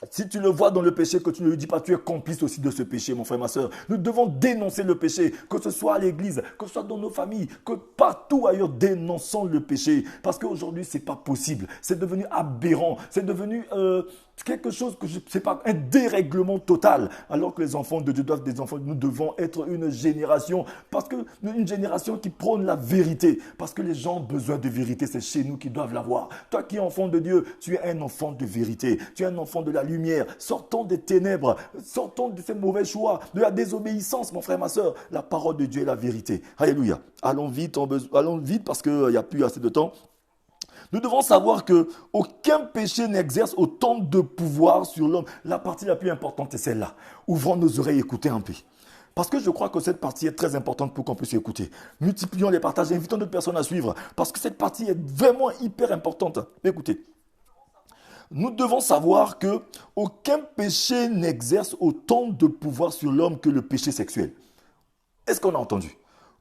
Si tu le vois dans le péché, que tu ne lui dis pas, tu es complice aussi de ce péché, mon frère, ma soeur. Nous devons dénoncer le péché, que ce soit à l'église, que ce soit dans nos familles, que partout ailleurs, dénonçons le péché. Parce qu'aujourd'hui, ce n'est pas possible. C'est devenu aberrant. C'est devenu quelque chose que je ne sais pas, un dérèglement total. Alors que les enfants de Dieu doivent des enfants, nous devons être une génération, une génération qui prône la vérité. Parce que les gens ont besoin de vérité, c'est chez nous qu'ils doivent l'avoir. Toi qui es enfant de Dieu, tu es un enfant de vérité. Tu es un enfant de la lumière. Sortons des ténèbres, sortons de ces mauvais choix, de la désobéissance, mon frère, ma soeur. La parole de Dieu est la vérité. Alléluia. Allons vite parce qu'il n'y a plus assez de temps. Nous devons savoir qu'aucun péché n'exerce autant de pouvoir sur l'homme. La partie la plus importante est celle-là. Ouvrons nos oreilles et écoutez un peu. Parce que je crois que cette partie est très importante pour qu'on puisse écouter. Multiplions les partages, invitons d'autres personnes à suivre. Parce que cette partie est vraiment hyper importante. Écoutez. Nous devons savoir qu'aucun péché n'exerce autant de pouvoir sur l'homme que le péché sexuel. Est-ce qu'on a entendu ?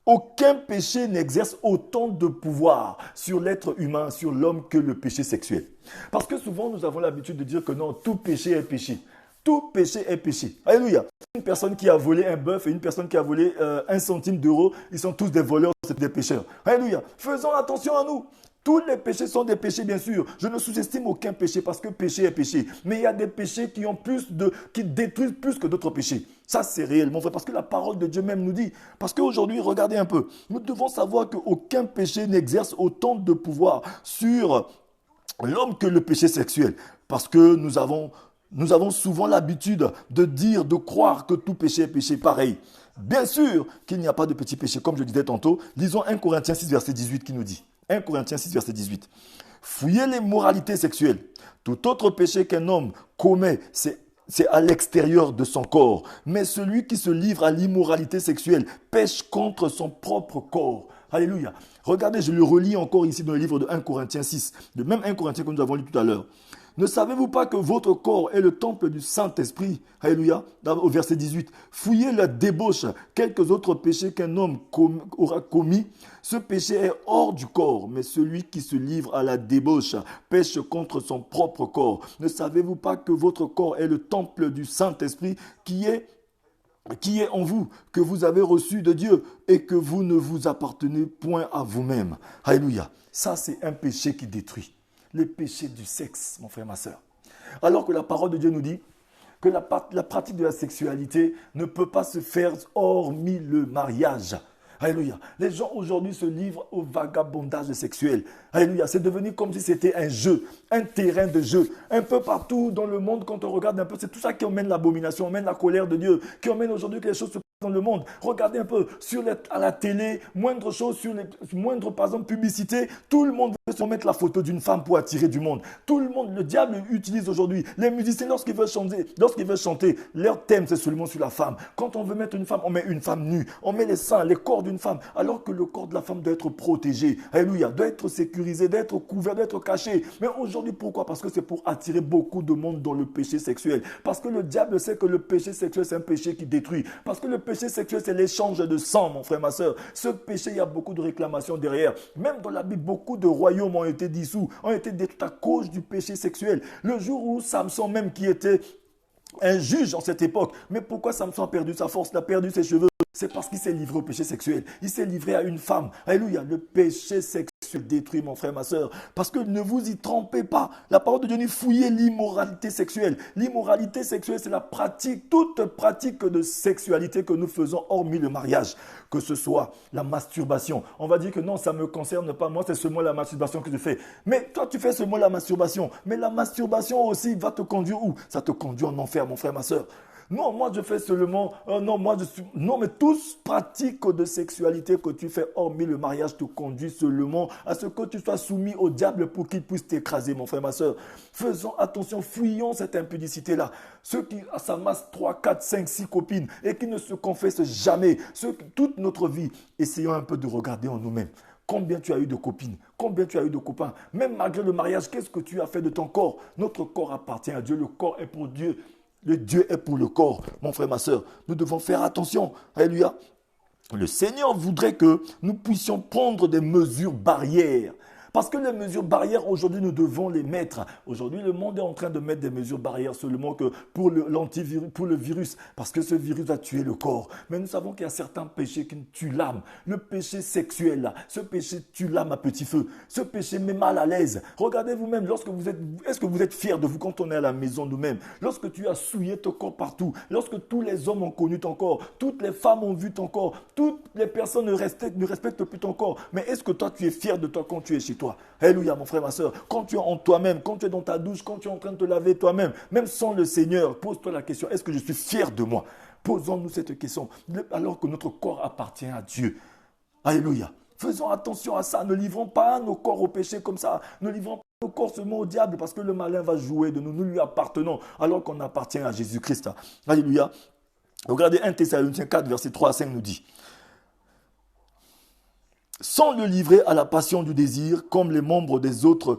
Aucun péché n'exerce autant de pouvoir sur l'être humain, sur l'homme, que le péché sexuel. Parce que souvent, nous avons l'habitude de dire que non, tout péché est péché. Tout péché est péché. Alléluia. Une personne qui a volé un bœuf et une personne qui a volé 1 centime d'euro, ils sont tous des voleurs, c'est des pécheurs. Alléluia. Faisons attention à nous. Tous les péchés sont des péchés, bien sûr. Je ne sous-estime aucun péché parce que péché est péché. Mais il y a des péchés qui détruisent plus que d'autres péchés. Ça, c'est réel, mon frère, parce que la parole de Dieu même nous dit. Parce qu'aujourd'hui, regardez un peu. Nous devons savoir qu'aucun péché n'exerce autant de pouvoir sur l'homme que le péché sexuel. Parce que nous avons souvent l'habitude de dire, de croire que tout péché est péché pareil. Bien sûr qu'il n'y a pas de petit péché, comme je disais tantôt. Lisons 1 Corinthiens 6, verset 18 qui nous dit. 1 Corinthiens 6, verset 18. Fouillez les moralités sexuelles. Tout autre péché qu'un homme commet, c'est à l'extérieur de son corps. Mais celui qui se livre à l'immoralité sexuelle pêche contre son propre corps. Alléluia. Regardez, je le relis encore ici dans le livre de 1 Corinthiens 6, le même 1 Corinthiens que nous avons lu tout à l'heure. Ne savez-vous pas que votre corps est le temple du Saint-Esprit? Alléluia. Au verset 18. Fouillez la débauche, quelques autres péchés qu'un homme aura commis. Ce péché est hors du corps, mais celui qui se livre à la débauche pêche contre son propre corps. Ne savez-vous pas que votre corps est le temple du Saint-Esprit qui est en vous, que vous avez reçu de Dieu et que vous ne vous appartenez point à vous-même. Alléluia. Ça, c'est un péché qui détruit. Le péché du sexe, mon frère, ma soeur. Alors que la parole de Dieu nous dit que la pratique de la sexualité ne peut pas se faire hormis le mariage. Alléluia. Les gens aujourd'hui se livrent au vagabondage sexuel. Alléluia. C'est devenu comme si c'était un jeu, un terrain de jeu. Un peu partout dans le monde, quand on regarde un peu, c'est tout ça qui emmène l'abomination, emmène la colère de Dieu, qui emmène aujourd'hui que les choses se passent dans le monde. Regardez un peu à la télé, moindre chose, moindre par exemple publicité, tout le monde veut se mettre la photo d'une femme pour attirer du monde. Tout le monde, le diable utilise aujourd'hui. Les musiciens, lorsqu'ils veulent chanter, leur thème c'est seulement sur la femme. Quand on veut mettre une femme, on met une femme nue, on met les seins, les corps d'une femme, alors que le corps de la femme doit être protégé. Alléluia, doit être sécurisé, doit être couvert, doit être caché. Mais aujourd'hui, pourquoi? Parce que c'est pour attirer beaucoup de monde dans le péché sexuel. Parce que le diable sait que le péché sexuel, c'est un péché qui détruit. Parce que le péché sexuel, c'est l'échange de sang, mon frère, ma soeur. Ce péché, il y a beaucoup de réclamations derrière. Même dans la Bible, beaucoup de royaumes ont été dissous, ont été détruits à cause du péché sexuel. Le jour où Samson, même qui était un juge en cette époque, mais pourquoi Samson a perdu sa force, il a perdu ses cheveux? C'est parce qu'il s'est livré au péché sexuel. Il s'est livré à une femme. Alléluia. Le péché sexuel détruit, mon frère, ma soeur. Parce que ne vous y trompez pas. La parole de Dieu dit fouillez l'immoralité sexuelle. L'immoralité sexuelle, c'est la pratique, toute pratique de sexualité que nous faisons hormis le mariage. Que ce soit la masturbation. On va dire que non, ça ne me concerne pas. Moi, c'est seulement la masturbation que je fais. Mais toi, tu fais seulement la masturbation. Mais la masturbation aussi va te conduire où? Ça te conduit en enfer, mon frère, ma soeur. Non, moi je fais seulement, non, mais tous pratiques de sexualité que tu fais hormis le mariage te conduit seulement à ce que tu sois soumis au diable pour qu'il puisse t'écraser, mon frère, ma soeur. Faisons attention, fuyons cette impudicité-là. Ceux qui s'amassent 3, 4, 5, 6 copines et qui ne se confessent jamais, toute notre vie, essayons un peu de regarder en nous-mêmes. Combien tu as eu de copines? Combien tu as eu de copains? Même malgré le mariage, qu'est-ce que tu as fait de ton corps? Notre corps appartient à Dieu, le corps est pour Dieu. Le Dieu est pour le corps, mon frère, ma soeur. Nous devons faire attention. Alléluia. Le Seigneur voudrait que nous puissions prendre des mesures barrières. Parce que les mesures barrières, aujourd'hui, nous devons les mettre. Aujourd'hui, le monde est en train de mettre des mesures barrières seulement que pour le virus. Parce que ce virus a tué le corps. Mais nous savons qu'il y a certains péchés qui tuent l'âme. Le péché sexuel, là, ce péché tue l'âme à petit feu. Ce péché met mal à l'aise. Regardez vous-même, est-ce que vous êtes fiers de vous quand on est à la maison nous-mêmes? Lorsque tu as souillé ton corps partout, lorsque tous les hommes ont connu ton corps, toutes les femmes ont vu ton corps, toutes les personnes ne respectent plus ton corps. Mais est-ce que toi, tu es fier de toi quand tu es chez toi? Alléluia, mon frère, ma soeur. Quand tu es en toi-même, quand tu es dans ta douche, quand tu es en train de te laver toi-même, même sans le Seigneur, pose-toi la question, est-ce que je suis fier de moi? Posons-nous cette question, alors que notre corps appartient à Dieu. Alléluia. Faisons attention à ça. Ne livrons pas nos corps au péché comme ça. Ne livrons pas nos corps seulement au diable parce que le malin va jouer de nous. Nous lui appartenons alors qu'on appartient à Jésus-Christ. Alléluia. Regardez 1 Thessaloniciens 4, verset 3 à 5 nous dit. Sans le livrer à la passion du désir, comme les membres des autres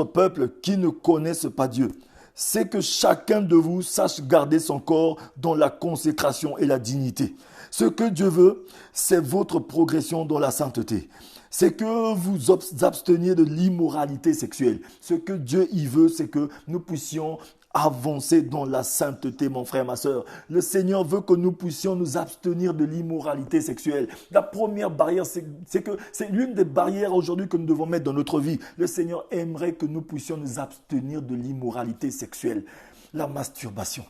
peuples qui ne connaissent pas Dieu. C'est que chacun de vous sache garder son corps dans la consécration et la dignité. Ce que Dieu veut, c'est votre progression dans la sainteté. C'est que vous absteniez de l'immoralité sexuelle. Ce que Dieu y veut, c'est que nous puissions avancer dans la sainteté, mon frère, ma soeur. Le Seigneur veut que nous puissions nous abstenir de l'immoralité sexuelle. La première barrière, c'est l'une des barrières aujourd'hui que nous devons mettre dans notre vie. Le Seigneur aimerait que nous puissions nous abstenir de l'immoralité sexuelle. La masturbation.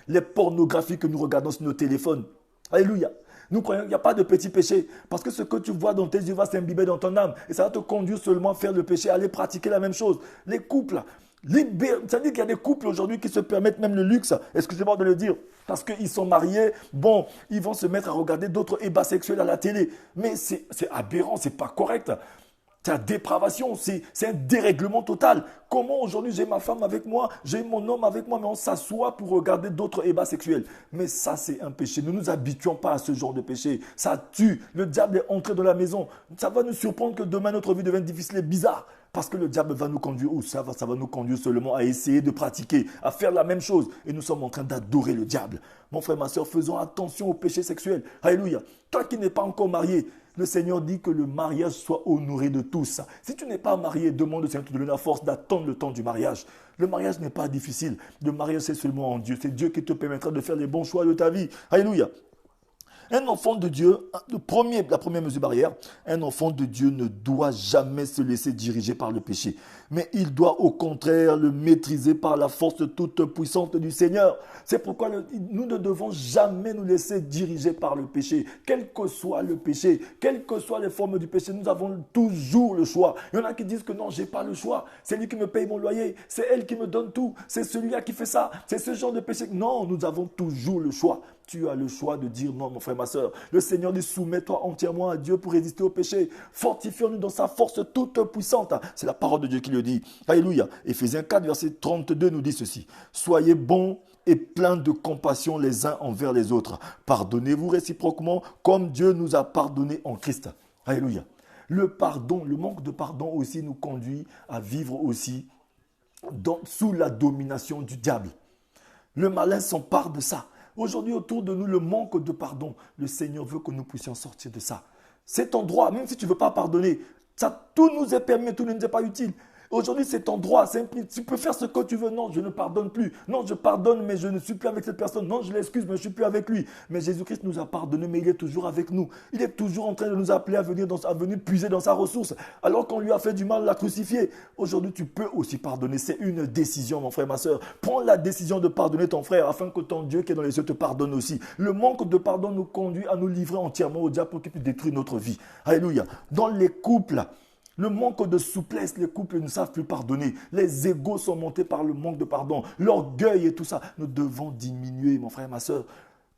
Les pornographies que nous regardons sur nos téléphones. Alléluia. Nous croyons qu'il n'y a pas de petit péché. Parce que ce que tu vois dans tes yeux va s'imbiber dans ton âme. Et ça va te conduire seulement à faire le péché, à aller pratiquer la même chose. Les couples, ça dit qu'il y a des couples aujourd'hui qui se permettent même le luxe, excusez-moi de le dire, parce qu'ils sont mariés, bon, ils vont se mettre à regarder d'autres ébats sexuels à la télé. Mais c'est aberrant, c'est pas correct. C'est la dépravation, c'est un dérèglement total. Comment aujourd'hui j'ai ma femme avec moi, j'ai mon homme avec moi, mais on s'assoit pour regarder d'autres ébats sexuels. Mais ça, c'est un péché. Ne nous habituons pas à ce genre de péché. Ça tue. Le diable est entré dans la maison. Ça va nous surprendre que demain notre vie devienne difficile et bizarre. Parce que le diable va nous conduire où ça va nous conduire seulement à essayer de pratiquer, à faire la même chose. Et nous sommes en train d'adorer le diable. Mon frère, ma soeur, faisons attention au péché sexuel. Alléluia. Toi qui n'es pas encore marié, le Seigneur dit que le mariage soit honoré de tous. Si tu n'es pas marié, demande au Seigneur de te donner la force d'attendre le temps du mariage. Le mariage n'est pas difficile. Le mariage, c'est seulement en Dieu. C'est Dieu qui te permettra de faire les bons choix de ta vie. Alléluia. Un enfant de Dieu, la première mesure barrière, un enfant de Dieu ne doit jamais se laisser diriger par le péché. Mais il doit au contraire le maîtriser par la force toute puissante du Seigneur. C'est pourquoi nous ne devons jamais nous laisser diriger par le péché. Quel que soit le péché, quelles que soient les formes du péché, nous avons toujours le choix. Il y en a qui disent que non, je n'ai pas le choix. C'est lui qui me paye mon loyer. C'est elle qui me donne tout. C'est celui-là qui fait ça. C'est ce genre de péché. Non, nous avons toujours le choix. Tu as le choix de dire non, mon frère, ma soeur. Le Seigneur dit, soumets-toi entièrement à Dieu pour résister au péché. Fortifions-nous dans sa force toute puissante. C'est la parole de Dieu qui le dit. Alléluia. Éphésiens 4, verset 32 nous dit ceci. Soyez bons et pleins de compassion les uns envers les autres. Pardonnez-vous réciproquement comme Dieu nous a pardonné en Christ. Alléluia. Le pardon, le manque de pardon aussi nous conduit à vivre aussi sous la domination du diable. Le malin s'empare de ça. Aujourd'hui, autour de nous, le manque de pardon. Le Seigneur veut que nous puissions sortir de ça. C'est ton droit, même si tu ne veux pas pardonner. Ça, tout nous est permis, tout ne nous est pas utile. Aujourd'hui, c'est ton droit. Tu peux faire ce que tu veux. Non, je ne pardonne plus. Non, je pardonne, mais je ne suis plus avec cette personne. Non, je l'excuse, mais je ne suis plus avec lui. Mais Jésus-Christ nous a pardonné, mais il est toujours avec nous. Il est toujours en train de nous appeler à venir puiser dans sa ressource. Alors qu'on lui a fait du mal, l'a crucifié. Aujourd'hui, tu peux aussi pardonner. C'est une décision, mon frère, ma soeur. Prends la décision de pardonner ton frère afin que ton Dieu qui est dans les cieux te pardonne aussi. Le manque de pardon nous conduit à nous livrer entièrement au diable pour qu'il puisse détruire notre vie. Alléluia. Dans les couples, le manque de souplesse, les couples ne savent plus pardonner. Les égos sont montés par le manque de pardon. L'orgueil et tout ça. Nous devons diminuer, mon frère, ma soeur.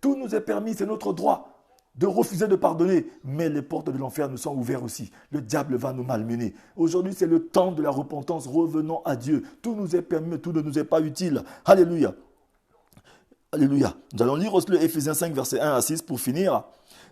Tout nous est permis, c'est notre droit de refuser de pardonner. Mais les portes de l'enfer nous sont ouvertes aussi. Le diable va nous malmener. Aujourd'hui, c'est le temps de la repentance. Revenons à Dieu. Tout nous est permis, mais tout ne nous est pas utile. Alléluia. Alléluia. Nous allons lire aussi Éphésiens 5, verset 1 à 6 pour finir.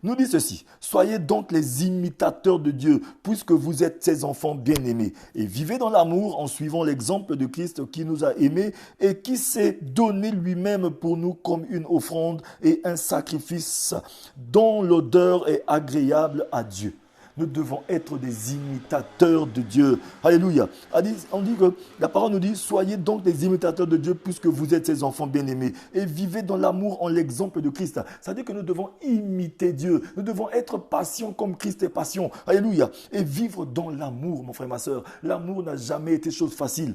Nous dit ceci, soyez donc les imitateurs de Dieu, puisque vous êtes ses enfants bien-aimés, et vivez dans l'amour en suivant l'exemple de Christ qui nous a aimés et qui s'est donné lui-même pour nous comme une offrande et un sacrifice dont l'odeur est agréable à Dieu. Nous devons être des imitateurs de Dieu. Alléluia. On dit que la parole nous dit, soyez donc des imitateurs de Dieu puisque vous êtes ses enfants bien-aimés et vivez dans l'amour en l'exemple de Christ. Ça veut dire que nous devons imiter Dieu. Nous devons être patients comme Christ est patient. Alléluia. Et vivre dans l'amour, mon frère, ma soeur. L'amour n'a jamais été chose facile.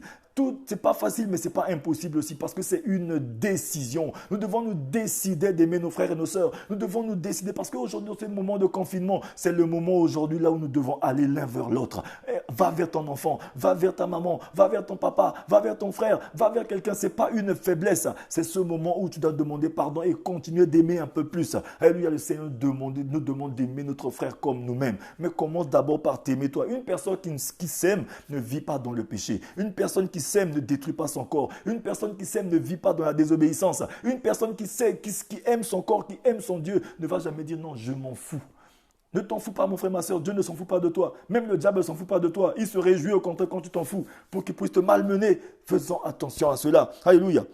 C'est pas facile, mais c'est pas impossible aussi parce que c'est une décision. Nous devons nous décider d'aimer nos frères et nos sœurs. Nous devons nous décider parce qu'aujourd'hui, c'est le moment de confinement. C'est le moment aujourd'hui là où nous devons aller l'un vers l'autre. Va vers ton enfant, va vers ta maman, va vers ton papa, va vers ton frère, va vers quelqu'un. C'est pas une faiblesse. C'est ce moment où tu dois demander pardon et continuer d'aimer un peu plus. Alléluia, le Seigneur nous demande d'aimer notre frère comme nous-mêmes. Mais commence d'abord par t'aimer toi. Une personne qui s'aime ne vit pas dans le péché. Une personne qui s'aime ne détruit pas son corps. Une personne qui s'aime ne vit pas dans la désobéissance. Une personne qui aime son corps, qui aime son Dieu, ne va jamais dire non, je m'en fous. Ne t'en fous pas, mon frère, ma soeur. Dieu ne s'en fout pas de toi. Même le diable ne s'en fout pas de toi. Il se réjouit au contraire quand tu t'en fous pour qu'il puisse te malmener. Faisons attention à cela. Alléluia.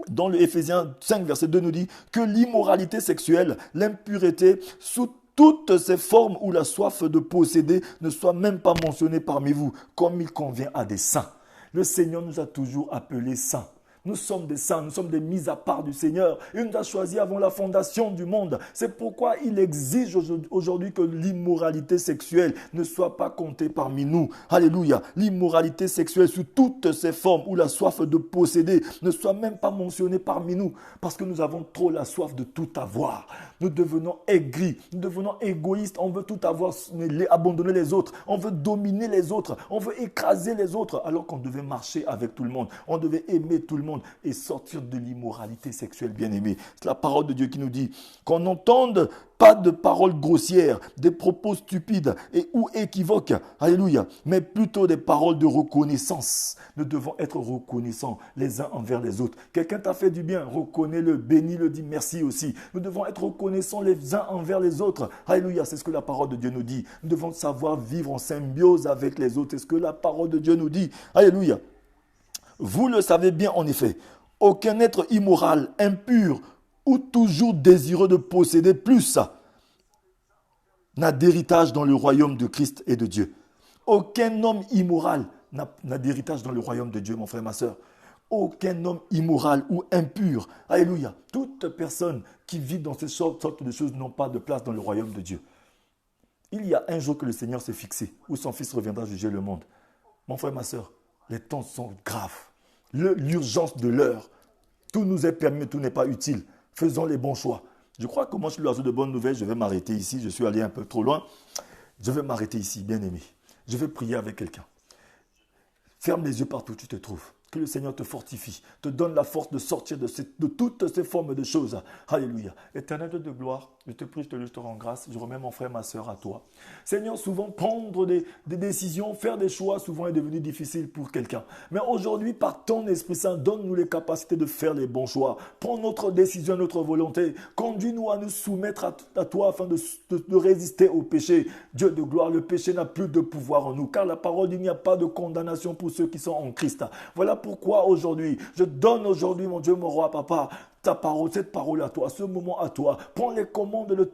Dans le Éphésiens 5, verset 2 nous dit que l'immoralité sexuelle, l'impureté, sous toutes ces formes où la soif de posséder ne soit même pas mentionnée parmi vous, comme il convient à des saints. Le Seigneur nous a toujours appelés saints. Nous sommes des saints, nous sommes des mis à part du Seigneur. Il nous a choisis avant la fondation du monde. C'est pourquoi il exige aujourd'hui que l'immoralité sexuelle ne soit pas comptée parmi nous. Alléluia. L'immoralité sexuelle sous toutes ses formes ou la soif de posséder ne soit même pas mentionnée parmi nous. Parce que nous avons trop la soif de tout avoir. Nous devenons aigris, nous devenons égoïstes. On veut tout avoir, abandonner les autres. On veut dominer les autres. On veut écraser les autres. Alors qu'on devait marcher avec tout le monde. On devait aimer tout le monde. monde et sortir de l'immoralité sexuelle, bien-aimé. C'est la parole de Dieu qui nous dit qu'on n'entende pas de paroles grossières, des propos stupides ou équivoques, alléluia, mais plutôt des paroles de reconnaissance. Nous devons être reconnaissants les uns envers les autres. Quelqu'un t'a fait du bien, reconnais-le, bénis-le, dis merci aussi. Nous devons être reconnaissants les uns envers les autres. Alléluia, c'est ce que la parole de Dieu nous dit. Nous devons savoir vivre en symbiose avec les autres. C'est ce que la parole de Dieu nous dit. Alléluia. Vous le savez bien en effet, aucun être immoral, impur ou toujours désireux de posséder plus n'a d'héritage dans le royaume de Christ et de Dieu. Aucun homme immoral n'a d'héritage dans le royaume de Dieu, mon frère, ma soeur. Aucun homme immoral ou impur, alléluia, toute personne qui vit dans ces sortes de choses n'ont pas de place dans le royaume de Dieu. Il y a un jour que le Seigneur s'est fixé, où son Fils reviendra juger le monde. Mon frère, ma soeur, les temps sont graves. L'urgence de l'heure, tout nous est permis, tout n'est pas utile. Faisons les bons choix. Je crois que moi, je suis l'oiseau de bonnes nouvelles. Je vais m'arrêter ici. Je suis allé un peu trop loin. Je vais m'arrêter ici, bien-aimé. Je vais prier avec quelqu'un. Ferme les yeux partout où tu te trouves. Que le Seigneur te fortifie, te donne la force de sortir de toutes ces formes de choses. Alléluia. Éternel Dieu de gloire, je te prie, je te rends grâce. Je remets mon frère, ma soeur à toi. Seigneur, souvent prendre des décisions, faire des choix, souvent est devenu difficile pour quelqu'un. Mais aujourd'hui, par ton Esprit Saint, donne-nous les capacités de faire les bons choix. Prends notre décision, notre volonté. Conduis-nous à nous soumettre à toi afin de résister au péché. Dieu de gloire, le péché n'a plus de pouvoir en nous. Car la parole, il n'y a pas de condamnation pour ceux qui sont en Christ. Voilà pourquoi aujourd'hui, je donne aujourd'hui, mon Dieu, mon roi, papa, ta parole, cette parole à toi, ce moment à toi. Prends les commandes de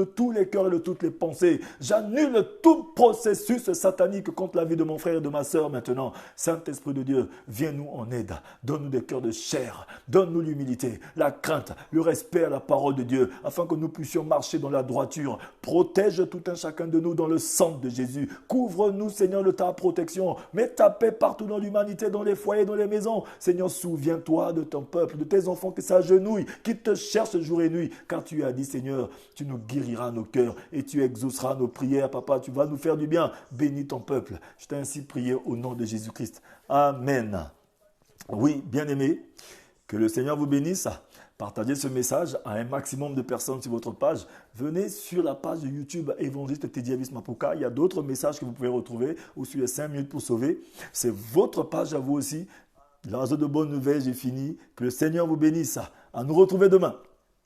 tous les cœurs et de toutes les pensées. J'annule tout processus satanique contre la vie de mon frère et de ma sœur maintenant. Saint-Esprit de Dieu, viens-nous en aide. Donne-nous des cœurs de chair. Donne-nous l'humilité, la crainte, le respect à la parole de Dieu, afin que nous puissions marcher dans la droiture. Protège tout un chacun de nous dans le sang de Jésus. Couvre-nous, Seigneur, de ta protection. Mets ta paix partout dans l'humanité, dans les foyers, dans les maisons. Seigneur, souviens-toi de ton peuple, de tes enfants qui s'agenouillent, qui te cherchent jour et nuit, car tu as dit, Seigneur, tu nous guériras nos cœurs et tu exauceras nos prières, papa, tu vas nous faire du bien. Bénis ton peuple. Je t'ai ainsi prié au nom de Jésus-Christ. Amen. Oui, bien-aimés, que le Seigneur vous bénisse. Partagez ce message à un maximum de personnes sur votre page. Venez sur la page de YouTube Évangéliste Teddy Elvis Mapuka. Il y a d'autres messages que vous pouvez retrouver au sujet de 5 minutes pour sauver. C'est votre page à vous aussi. L'oiseau de bonnes nouvelles, j'ai fini. Que le Seigneur vous bénisse. À nous retrouver demain.